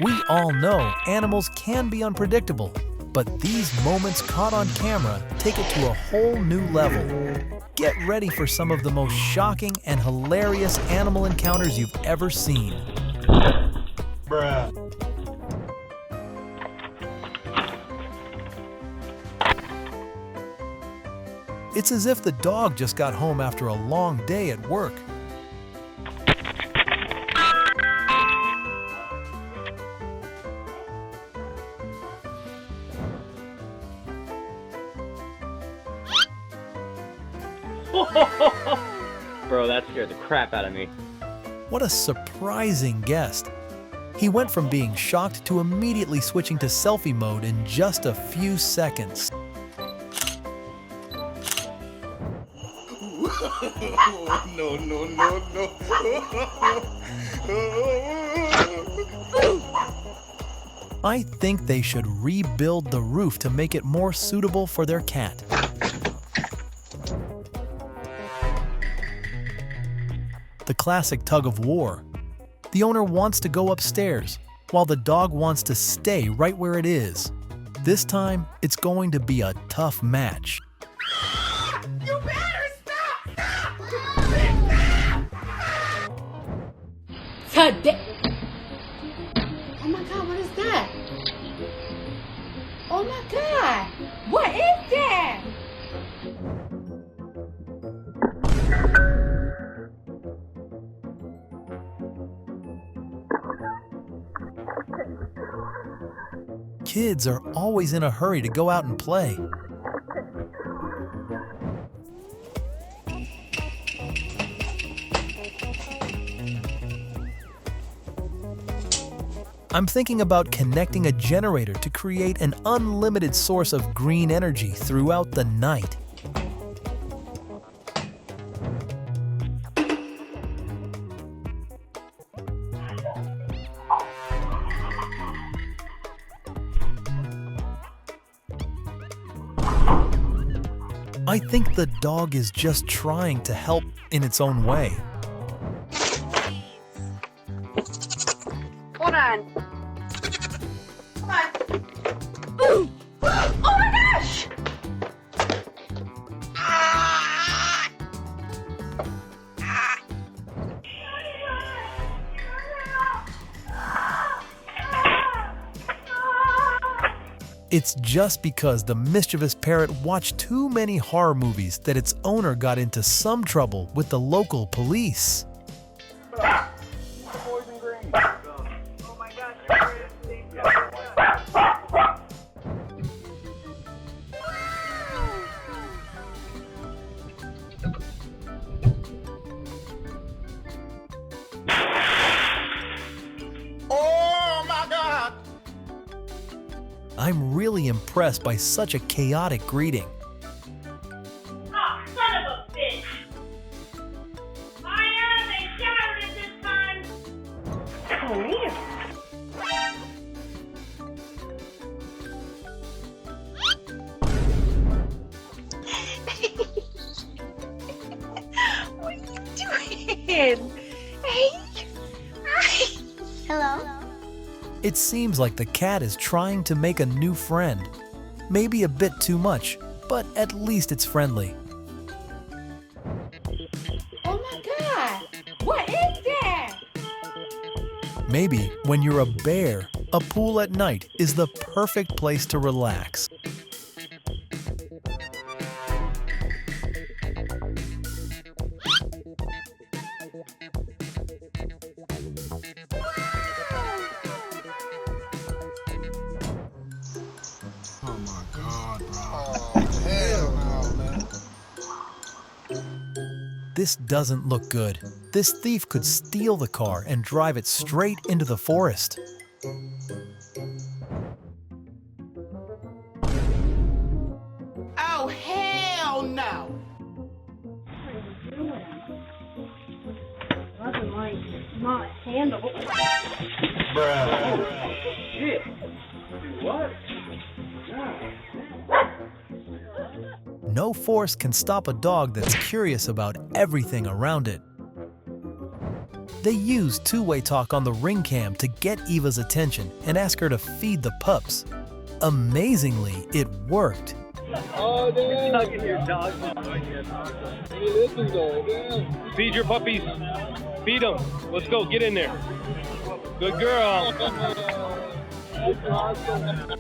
We all know animals can be unpredictable, but these moments caught on camera take it to a whole new level. Get ready for some of the most shocking and hilarious animal encounters you've ever seen. Bruh. It's as if the dog just got home after a long day at work. Bro, that scared the crap out of me. What a surprising guest. He went from being shocked to immediately switching to selfie mode in just a few seconds. No, no, no, no. I think they should rebuild the roof to make it more suitable for their cat. The classic tug of war. The owner wants to go upstairs, while the dog wants to stay right where it is. This time, it's going to be a tough match. You better stop! Stop! Today. Oh my God, what is that? Oh my God, what is that? Kids are always in a hurry to go out and play. I'm thinking about connecting a generator to create an unlimited source of green energy throughout the night. I think the dog is just trying to help in its own way. Hold on. Come on. Ooh. Oh my gosh! It's just because the mischievous parrot watched too many horror movies that its owner got into some trouble with the local police. Oh my gosh, Oh my God! I'm really impressed by such a chaotic greeting. Oh, son of a bitch! They shattered it this time! Oh man. What are you doing? Hey. Hello. It seems like the cat is trying to make a new friend. Maybe a bit too much, but at least it's friendly. Oh my God, what is that? Maybe when you're a bear, a pool at night is the perfect place to relax. Oh my God, bro. Oh, hell no, man. This doesn't look good. This thief could steal the car and drive it straight into the forest. Oh hell no! Nothing like not handle. Bruh. Shit. What? No force can stop a dog that's curious about everything around it. They use two-way talk on the ring cam to get Eva's attention and ask her to feed the pups. Amazingly, it worked. Oh, damn. Tugging your dog. Hey, listen though, damn. Feed your puppies. Feed them. Let's go. Get in there. Good girl. That's awesome.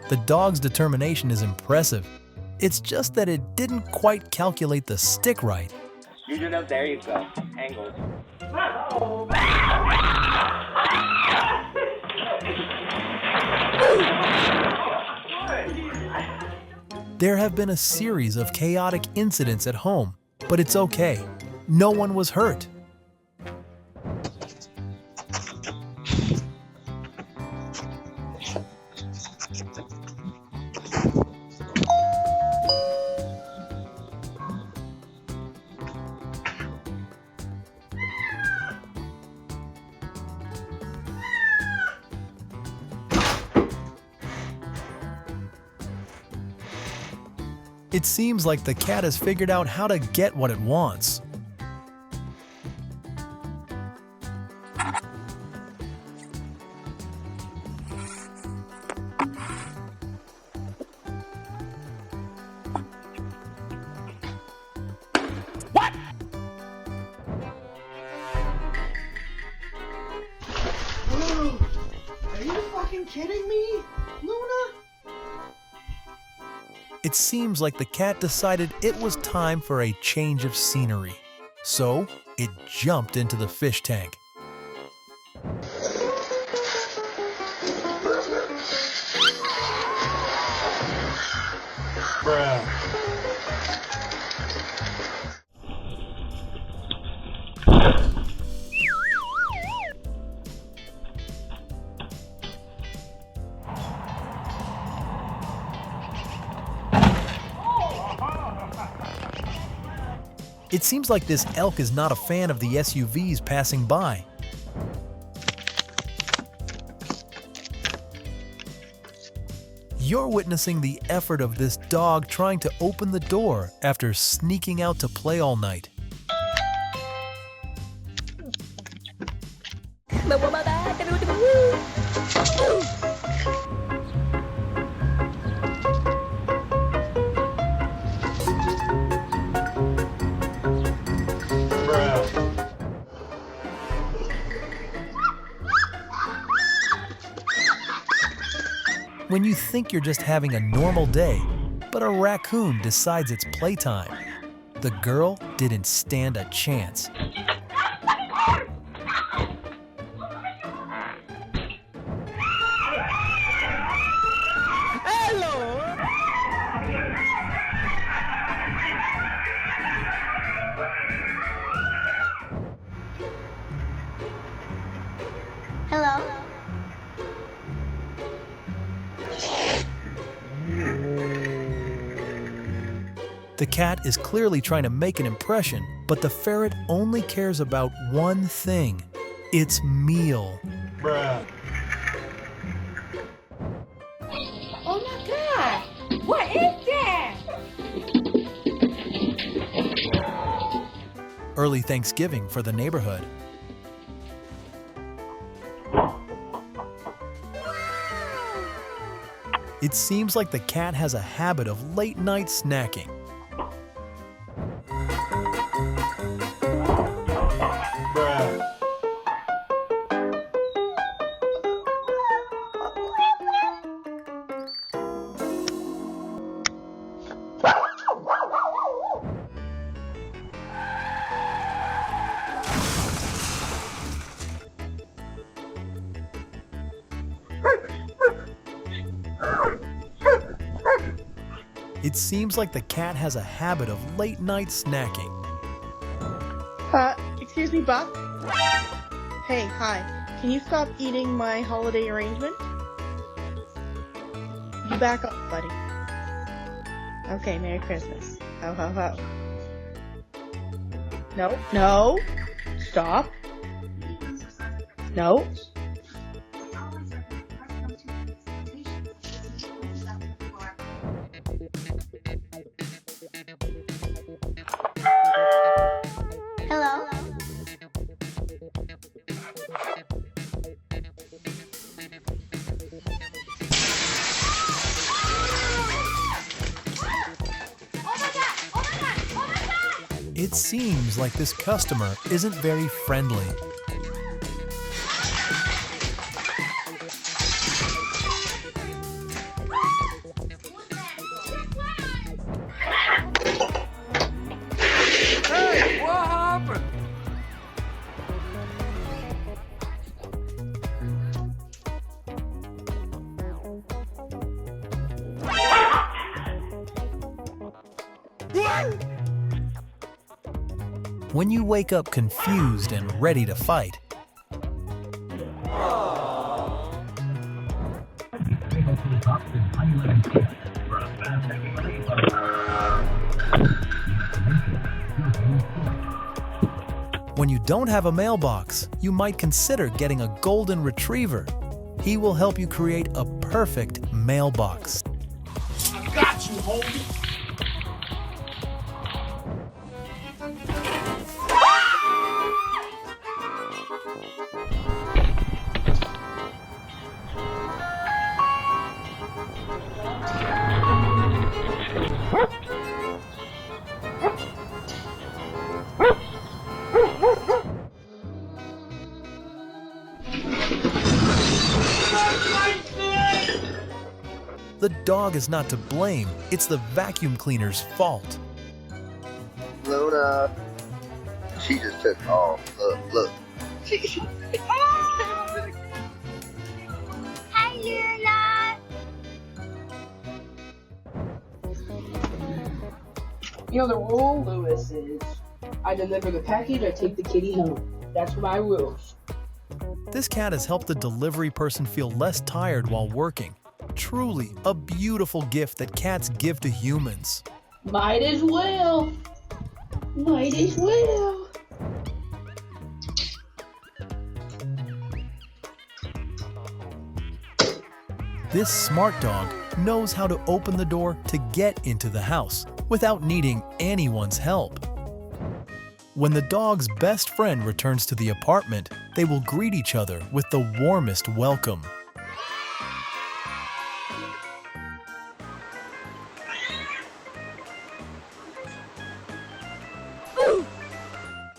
The dog's determination is impressive. It's just that it didn't quite calculate the stick right. You do know, there you go. Angled. There have been a series of chaotic incidents at home, but it's okay. No one was hurt. It seems like the cat has figured out how to get what it wants. Are you fucking kidding me? Luna? It seems like the cat decided it was time for a change of scenery. So, it jumped into the fish tank. Bruh. It seems like this elk is not a fan of the SUVs passing by. You're witnessing the effort of this dog trying to open the door after sneaking out to play all night. When you think you're just having a normal day, but a raccoon decides it's playtime. The girl didn't stand a chance. Hello? The cat is clearly trying to make an impression, but the ferret only cares about one thing: its meal. Bruh. Oh my God! What is that? Early Thanksgiving for the neighborhood. It seems like the cat has a habit of late-night snacking. Bruh. It seems like the cat has a habit of late-night snacking. Excuse me, Buck? Hey, hi. Can you stop eating my holiday arrangement? You back up, buddy. Okay, Merry Christmas. Ho, ho, ho. No, no. Stop. No. Hello? It seems like this customer isn't very friendly. Hey, what happened? When you wake up confused and ready to fight, when you don't have a mailbox, you might consider getting a golden retriever. He will help you create a perfect mailbox. I got you, homie. The dog is not to blame, it's the vacuum cleaner's fault. Luna. She just took off. Look. Hi, Luna. You know, the rule, Lewis, is I deliver the package, I take the kitty home. That's my rules. This cat has helped the delivery person feel less tired while working. Truly a beautiful gift that cats give to humans. Might as well. Might as well. This smart dog knows how to open the door to get into the house without needing anyone's help. When the dog's best friend returns to the apartment, they will greet each other with the warmest welcome.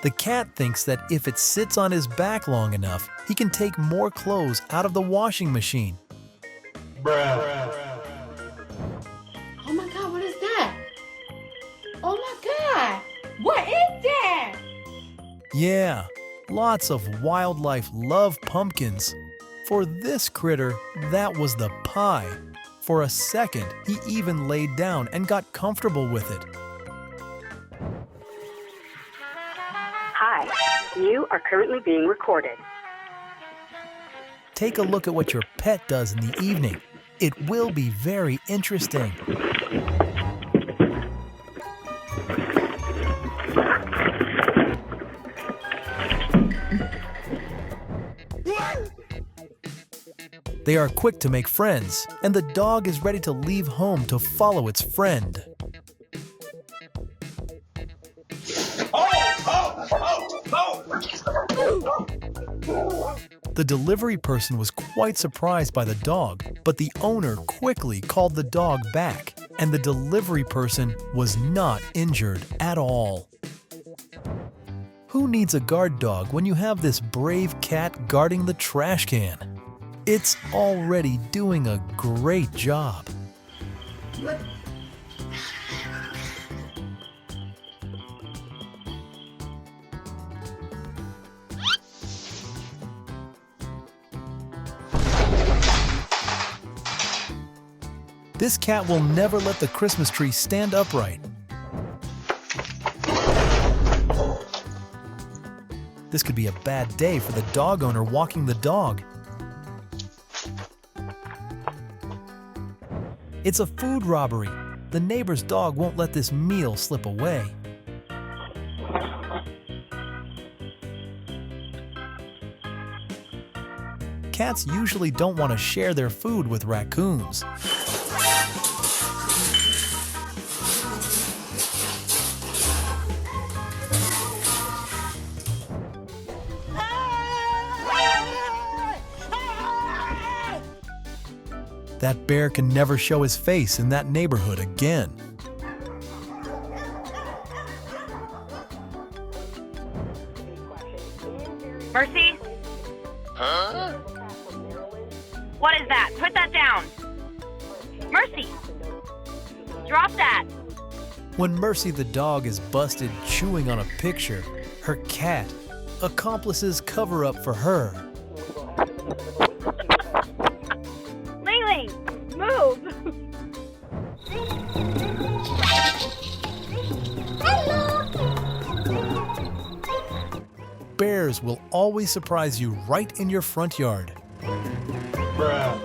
The cat thinks that if it sits on his back long enough, he can take more clothes out of the washing machine. Bruh. Oh my God, what is that? Oh my God, what is that? Yeah, lots of wildlife love pumpkins. For this critter, that was the pie. For a second, he even laid down and got comfortable with it. Hi, you are currently being recorded. Take a look at what your pet does in the evening. It will be very interesting. They are quick to make friends, and the dog is ready to leave home to follow its friend. The delivery person was quite surprised by the dog, but the owner quickly called the dog back, and the delivery person was not injured at all. Who needs a guard dog when you have this brave cat guarding the trash can? It's already doing a great job. This cat will never let the Christmas tree stand upright. This could be a bad day for the dog owner walking the dog. It's a food robbery. The neighbor's dog won't let this meal slip away. Cats usually don't want to share their food with raccoons. That bear can never show his face in that neighborhood again. Mercy? Huh? What is that? Put that down. Mercy! Drop that. When Mercy the dog is busted chewing on a picture, her cat, accomplices cover up for her. Ling, move! Bears will always surprise you right in your front yard. Bruh.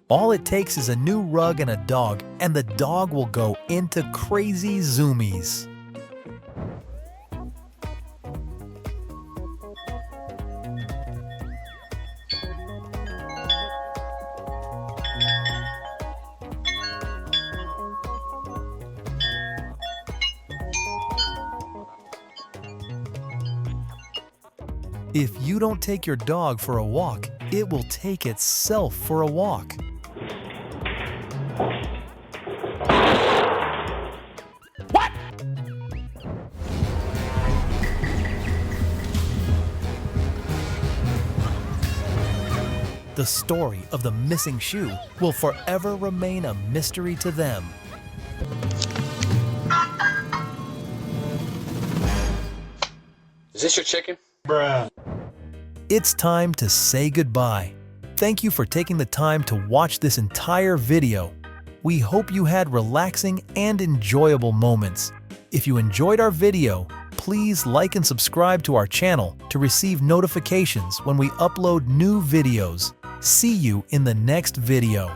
All it takes is a new rug and a dog, and the dog will go into crazy zoomies. If you don't take your dog for a walk, it will take itself for a walk. What? The story of the missing shoe will forever remain a mystery to them. Is this your chicken? Bruh. It's time to say goodbye. Thank you for taking the time to watch this entire video. We hope you had relaxing and enjoyable moments. If you enjoyed our video, please like and subscribe to our channel to receive notifications when we upload new videos. See you in the next video.